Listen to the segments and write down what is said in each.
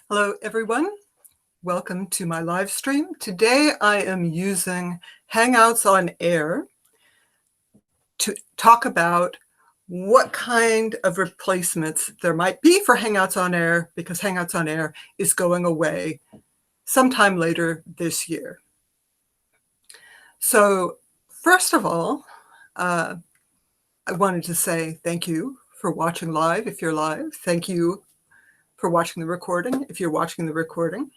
Hello, everyone. Welcome to my live stream. Today, I am using Hangouts on Air to talk about what kind of replacements there might be for Hangouts on Air, because Hangouts on Air is going away sometime later this year. So first of all, I wanted to say thank you for watching live, if you're live. Thank you for watching the recording, if you're watching the recording.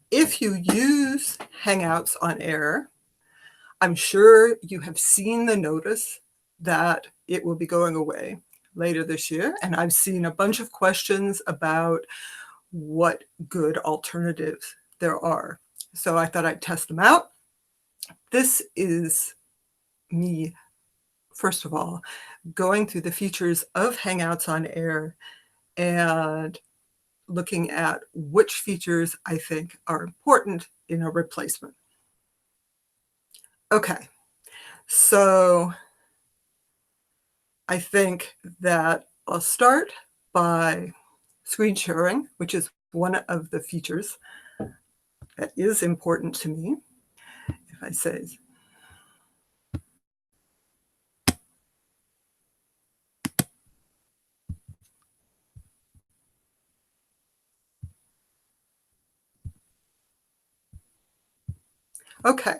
If you use Hangouts on Air, I'm sure you have seen the notice that it will be going away later this year. And I've seen a bunch of questions about what good alternatives there are. So I thought I'd test them out. This is me, first of all, going through the features of Hangouts on Air and looking at which features I think are important in a replacement. Okay, so I think that I'll start by screen sharing, which is one of the features that is important to me. If I say, okay,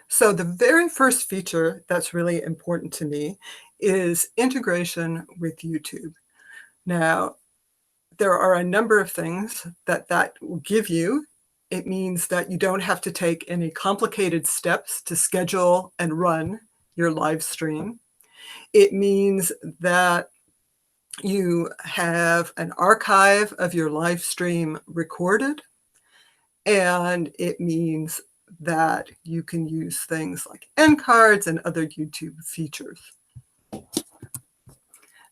so the very first feature that's really important to me is integration with YouTube. Now, there are a number of things that will give you. It means that you don't have to take any complicated steps to schedule and run your live stream. It means that you have an archive of your live stream recorded, and it means that you can use things like end cards and other YouTube features.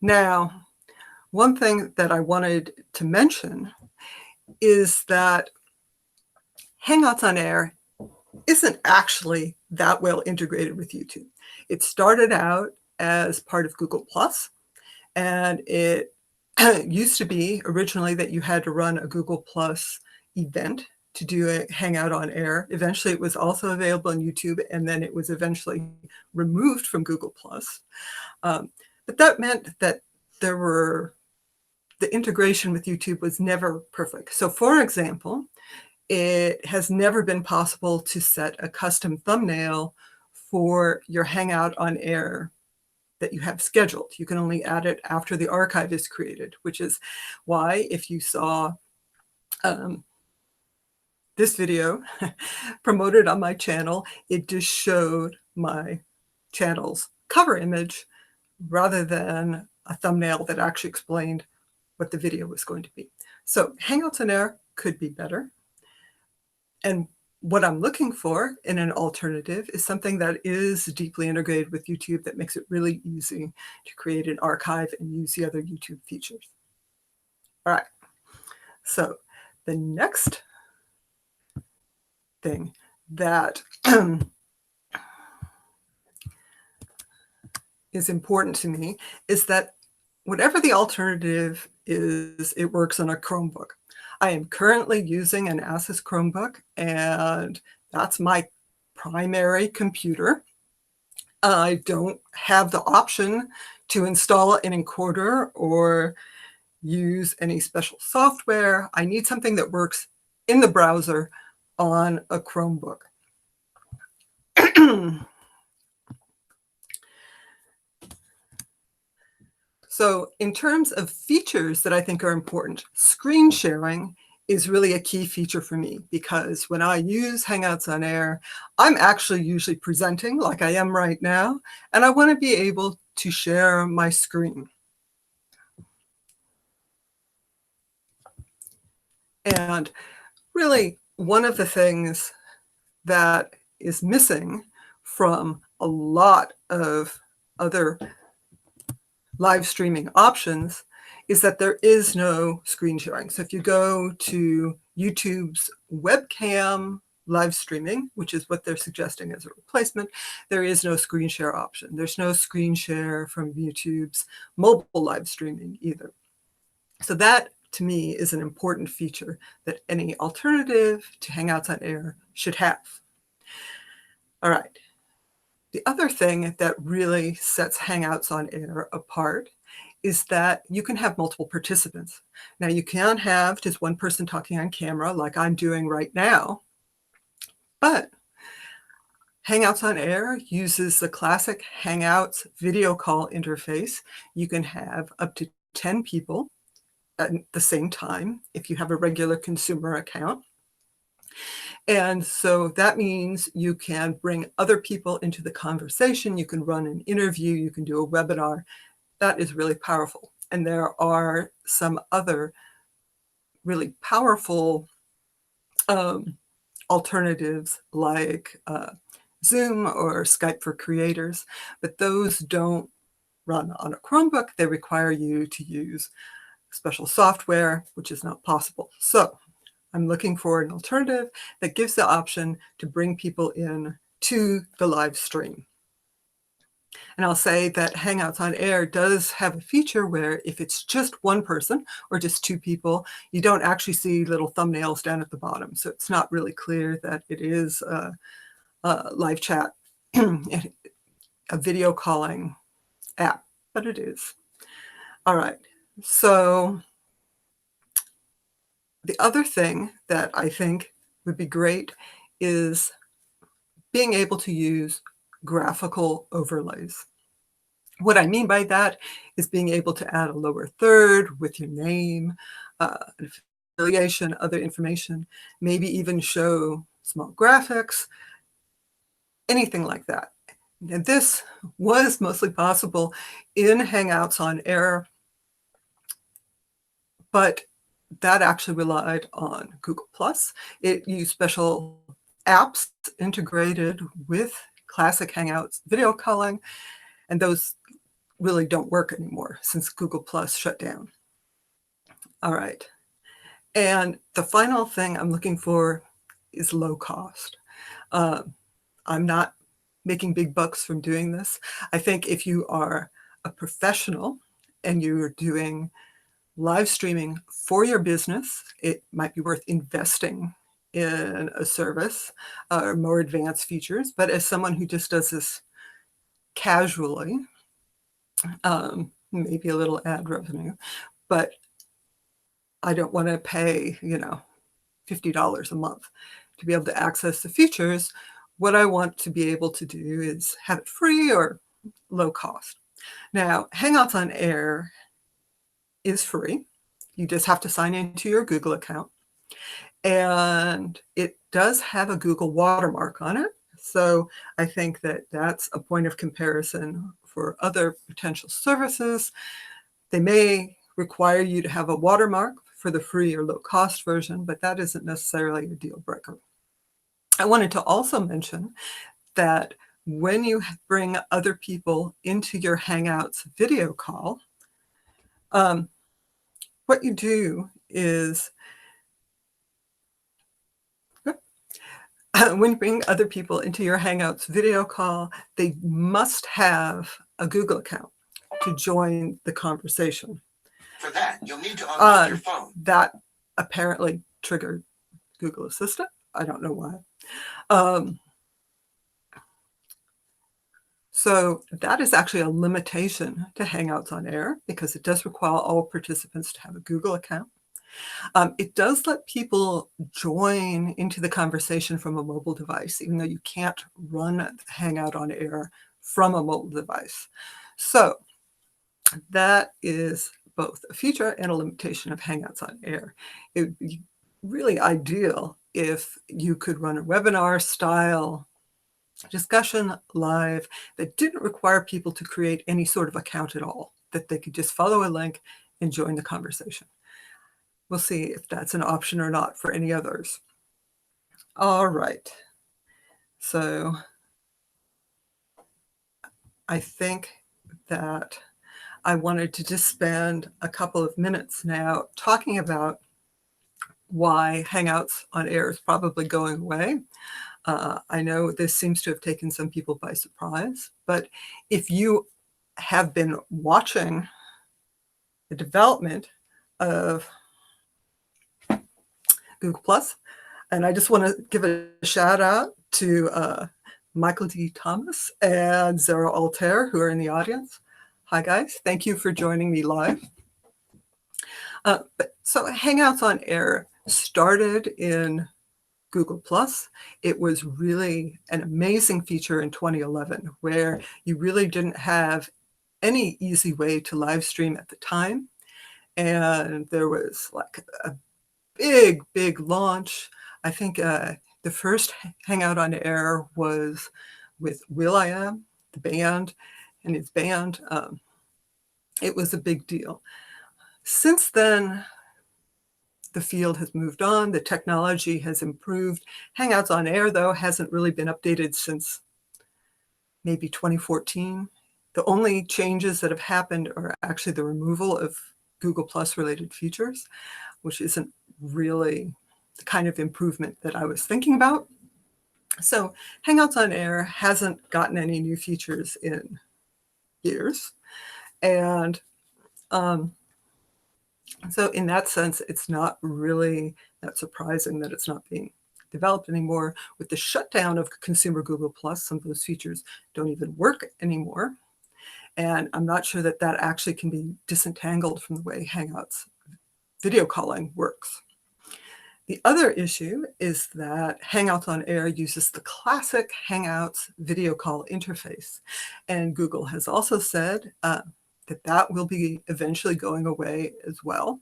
Now, one thing that I wanted to mention is that Hangouts on Air isn't actually that well integrated with YouTube. It started out as part of Google+, and it used to be originally that you had to run a Google+ event to do a Hangout on Air. Eventually, it was also available on YouTube, and then it was eventually removed from Google+. But that meant that the integration with YouTube was never perfect. So for example, it has never been possible to set a custom thumbnail for your Hangout on Air that you have scheduled. You can only add it after the archive is created, which is why if you saw this video promoted on my channel, it just showed my channel's cover image rather than a thumbnail that actually explained what the video was going to be. So Hangouts on Air could be better. And what I'm looking for in an alternative is something that is deeply integrated with YouTube that makes it really easy to create an archive and use the other YouTube features. All right, so the next thing that is important to me is that whatever the alternative is, it works on a Chromebook. I am currently using an Asus Chromebook, and that's my primary computer. I don't have the option to install an encoder or use any special software. I need something that works in the browser on a Chromebook. So in terms of features that I think are important, screen sharing is really a key feature for me, because when I use Hangouts on Air, I'm actually usually presenting like I am right now, and I want to be able to share my screen. And really, one of the things that is missing from a lot of other live streaming options is that there is no screen sharing. So if you go to YouTube's webcam live streaming, which is what they're suggesting as a replacement, there is no screen share option. There's no screen share from YouTube's mobile live streaming either. So that, to me, is an important feature that any alternative to Hangouts on Air should have. All right. The other thing that really sets Hangouts on Air apart is that you can have multiple participants. Now, you can have just one person talking on camera like I'm doing right now, but Hangouts on Air uses the classic Hangouts video call interface. You can have up to 10 people at the same time if you have a regular consumer account. And so that means you can bring other people into the conversation. You can run an interview. You can do a webinar. That is really powerful. And there are some other really powerful alternatives like Zoom or Skype for Creators, but those don't run on a Chromebook. They require you to use special software, which is not possible. So I'm looking for an alternative that gives the option to bring people in to the live stream. And I'll say that Hangouts on Air does have a feature where if it's just one person or just two people, you don't actually see little thumbnails down at the bottom. So it's not really clear that it is a live chat, a video calling app, but it is. All right. So the other thing that I think would be great is being able to use graphical overlays. What I mean by that is being able to add a lower third with your name, an affiliation, other information, maybe even show small graphics, anything like that. And this was mostly possible in Hangouts on Air, but that actually relied on Google+. It used special apps integrated with classic Hangouts video calling, and those really don't work anymore since Google+ shut down. All right. And the final thing I'm looking for is low cost. I'm not making big bucks from doing this. I think if you are a professional and you're doing live streaming for your business, it might be worth investing in a service or more advanced features. But as someone who just does this casually, maybe a little ad revenue, but I don't want to pay, $50 a month to be able to access the features. What I want to be able to do is have it free or low cost. Now, Hangouts on Air is free. You just have to sign into your Google account. And it does have a Google watermark on it. So I think that that's a point of comparison for other potential services. They may require you to have a watermark for the free or low cost version, but that isn't necessarily a deal breaker. I wanted to also mention that when you bring other people into your Hangouts video call, what you do is when you bring other people into your Hangouts video call, they must have a Google account to join the conversation. For that, you'll need to unlock your phone. That apparently triggered Google Assistant. I don't know why. So that is actually a limitation to Hangouts on Air because it does require all participants to have a Google account. It does let people join into the conversation from a mobile device, even though you can't run Hangout on Air from a mobile device. So that is both a feature and a limitation of Hangouts on Air. It would be really ideal if you could run a webinar style discussion live that didn't require people to create any sort of account at all, that they could just follow a link and join the conversation. we'll see if that's an option or not for any others. All right. So I think that I wanted to just spend a couple of minutes now talking about why Hangouts on Air is probably going away. I know this seems to have taken some people by surprise, but if you have been watching the development of Google Plus, and I just want to give a shout out to Michael D. Thomas and Zara Altair, who are in the audience. Hi, guys. Thank you for joining me live. So Hangouts on Air started in Google Plus. It was really an amazing feature in 2011 where you really didn't have any easy way to live stream at the time. And there was like a big launch. I think the first Hangout on Air was with will.i.am, the band, and his band. It was a big deal. Since then, the field has moved on. The technology has improved. Hangouts on Air, though, hasn't really been updated since maybe 2014. The only changes that have happened are actually the removal of Google Plus related features, which isn't really the kind of improvement that I was thinking about. So Hangouts on Air hasn't gotten any new features in years. And so in that sense, it's not really that surprising that it's not being developed anymore. With the shutdown of consumer Google Plus, some of those features don't even work anymore. And I'm not sure that that actually can be disentangled from the way Hangouts video calling works. The other issue is that Hangouts on Air uses the classic Hangouts video call interface. And Google has also said that will be eventually going away as well.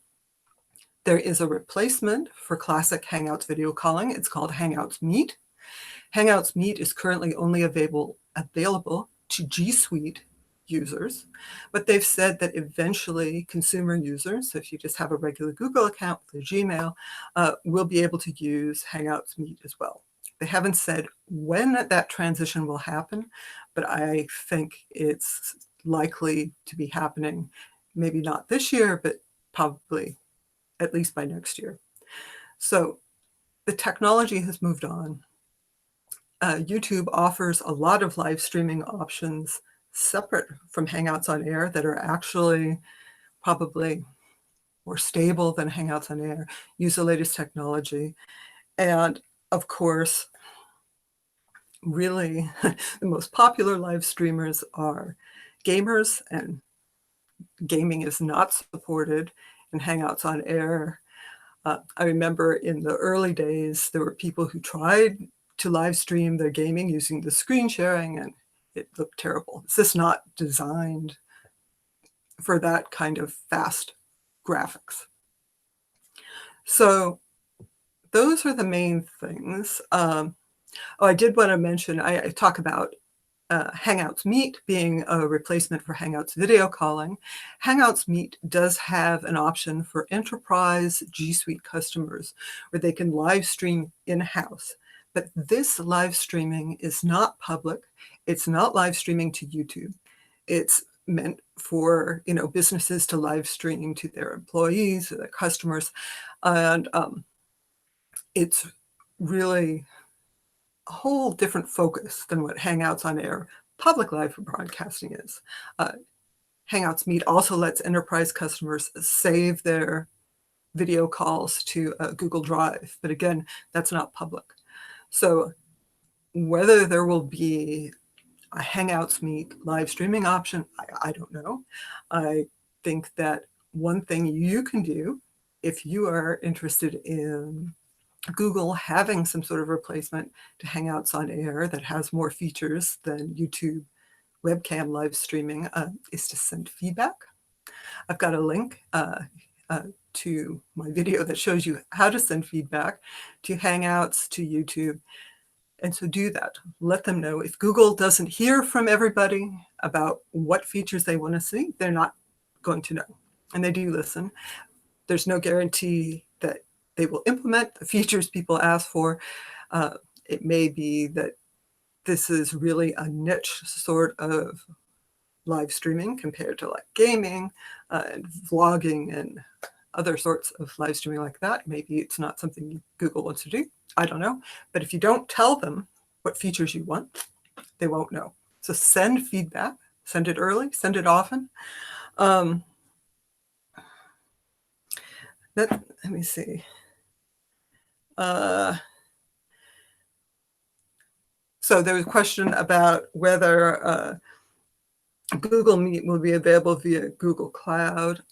There is a replacement for classic Hangouts video calling. It's called Hangouts Meet. Hangouts Meet is currently only available to G Suite users, but they've said that eventually consumer users, so if you just have a regular Google account with a Gmail, will be able to use Hangouts Meet as well. They haven't said when that transition will happen, but I think it's likely to be happening, maybe not this year, but probably at least by next year. So the technology has moved on. YouTube offers a lot of live streaming options separate from Hangouts on Air that are actually probably more stable than Hangouts on Air, use the latest technology. And of course, really the most popular live streamers are gamers, and gaming is not supported in Hangouts on Air. I remember in the early days, there were people who tried to live stream their gaming using the screen sharing, and it looked terrible. It's just not designed for that kind of fast graphics. So those are the main things. I did want to mention, I talk about Hangouts Meet being a replacement for Hangouts video calling. Hangouts Meet does have an option for enterprise G Suite customers where they can live stream in-house. But this live streaming is not public. It's not live streaming to YouTube. It's meant for businesses to live stream to their employees, their customers, and it's really a whole different focus than what Hangouts on Air public live broadcasting is. Hangouts Meet also lets enterprise customers save their video calls to Google Drive, but again, that's not public. So whether there will be a Hangouts Meet live streaming option, I don't know. I think that one thing you can do if you are interested in Google having some sort of replacement to Hangouts on Air that has more features than YouTube webcam live streaming is to send feedback. I've got a link to my video that shows you how to send feedback to Hangouts, to YouTube. And so do that. Let them know. If Google doesn't hear from everybody about what features they want to see, they're not going to know. And they do listen. there's no guarantee that they will implement the features people ask for. It may be that this is really a niche sort of live streaming compared to like gaming and vlogging and other sorts of live streaming like that. Maybe it's not something Google wants to do. I don't know. But if you don't tell them what features you want, they won't know. So send feedback, send it early, send it often. Let me see. So there was a question about whether Google Meet will be available via Google Cloud.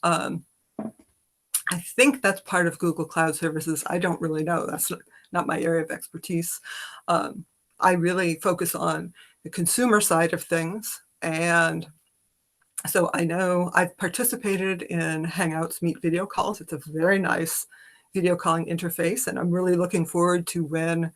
I think that's part of Google Cloud Services. I don't really know. That's not my area of expertise. I really focus on the consumer side of things. And so I know I've participated in Hangouts Meet video calls. It's a very nice video calling interface. And I'm really looking forward to when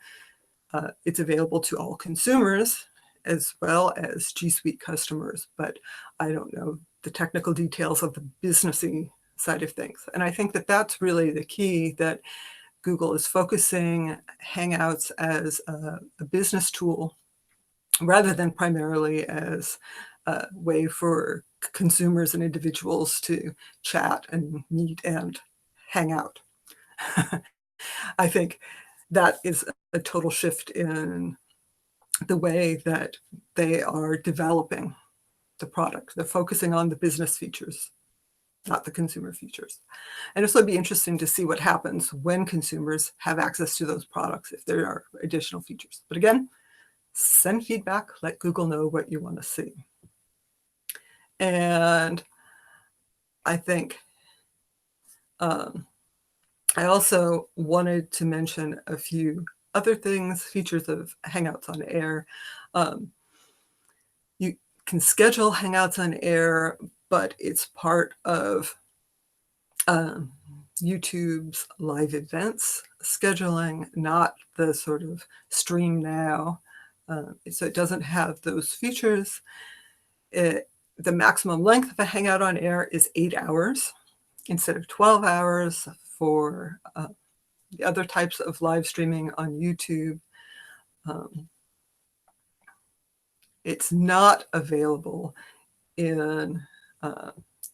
it's available to all consumers as well as G Suite customers. But I don't know the technical details of the businessy side of things. And I think that that's really the key, that Google is focusing Hangouts as a business tool rather than primarily as a way for consumers and individuals to chat and meet and hang out. I think that is a total shift in the way that they are developing the product. They're focusing on the business features, not the consumer features. And this would be interesting to see what happens when consumers have access to those products, if there are additional features. But again, send feedback, let Google know what you want to see. And I think I also wanted to mention a few other things, features of Hangouts on Air. You can schedule Hangouts on Air, but it's part of YouTube's live events scheduling, not the sort of stream now. So it doesn't have those features. The maximum length of a Hangout on Air is 8 hours instead of 12 hours for the other types of live streaming on YouTube. It's not available in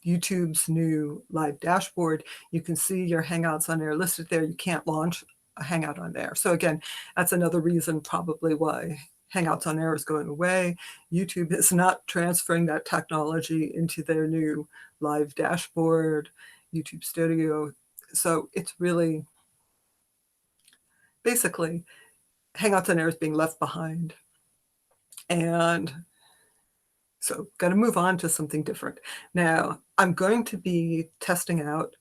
YouTube's new live dashboard. You can see your Hangouts on Air listed there. You can't launch a Hangout on Air. So again, that's another reason probably why Hangouts on Air is going away. YouTube is not transferring that technology into their new live dashboard, YouTube Studio. So it's really, basically, Hangouts on Air is being left behind. And so got to move on to something different. Now, I'm going to be testing out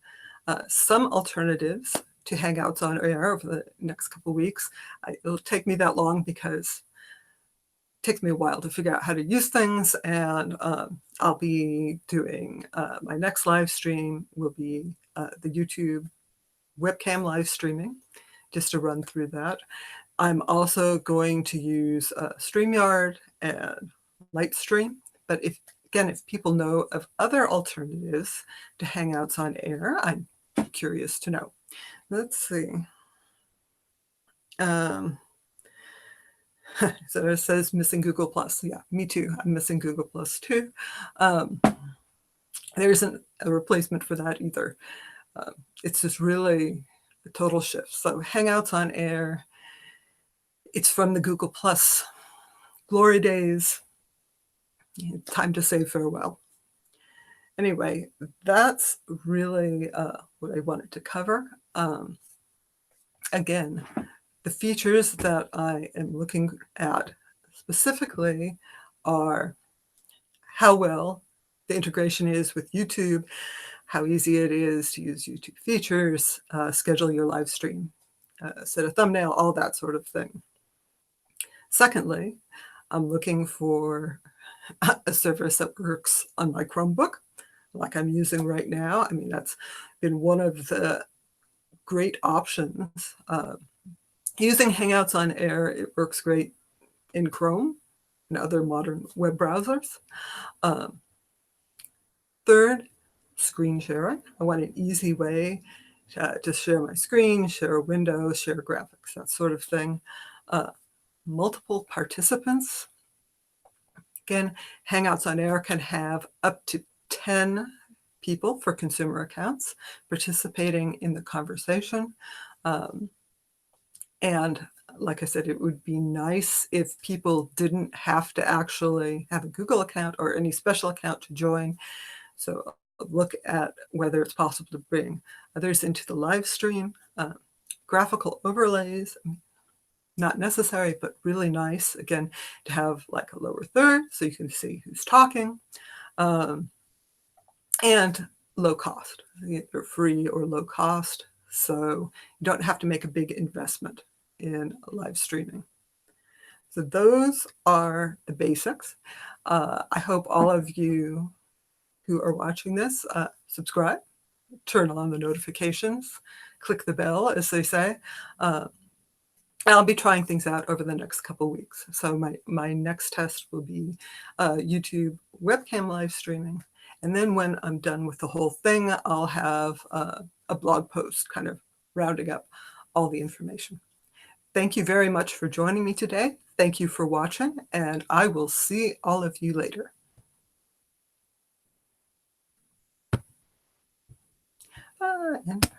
some alternatives to Hangouts on Air over the next couple of weeks. It'll take me that long because it takes me a while to figure out how to use things. And I'll be doing my next live stream will be the YouTube webcam live streaming, just to run through that. I'm also going to use StreamYard and Lightstream. But if people know of other alternatives to Hangouts on Air, I'm curious to know. Let's see. So it says missing Google Plus. Yeah, me too. I'm missing Google Plus too. There isn't a replacement for that either. It's just really a total shift. So Hangouts on Air, it's from the Google Plus glory days. Time to say farewell. Anyway, that's really what I wanted to cover. Again, the features that I am looking at specifically are how well the integration is with YouTube, how easy it is to use YouTube features, schedule your live stream, set a thumbnail, all that sort of thing. Secondly, I'm looking for a service that works on my Chromebook, like I'm using right now. I mean, that's been one of the great options. Using Hangouts on Air, it works great in Chrome and other modern web browsers. Third, screen sharing. I want an easy way to share my screen, share a window, share graphics, that sort of thing. Multiple participants. Again, Hangouts on Air can have up to 10 people for consumer accounts participating in the conversation. And like I said, it would be nice if people didn't have to actually have a Google account or any special account to join. So look at whether it's possible to bring others into the live stream. Graphical overlays, not necessary, but really nice, again, to have like a lower third so you can see who's talking. And low cost, either free or low cost. So you don't have to make a big investment in live streaming. So those are the basics. I hope all of you who are watching this subscribe, turn on the notifications, click the bell, as they say. I'll be trying things out over the next couple weeks. So my next test will be YouTube webcam live streaming. And then when I'm done with the whole thing, I'll have a blog post kind of rounding up all the information. Thank you very much for joining me today. Thank you for watching, and I will see all of you later. And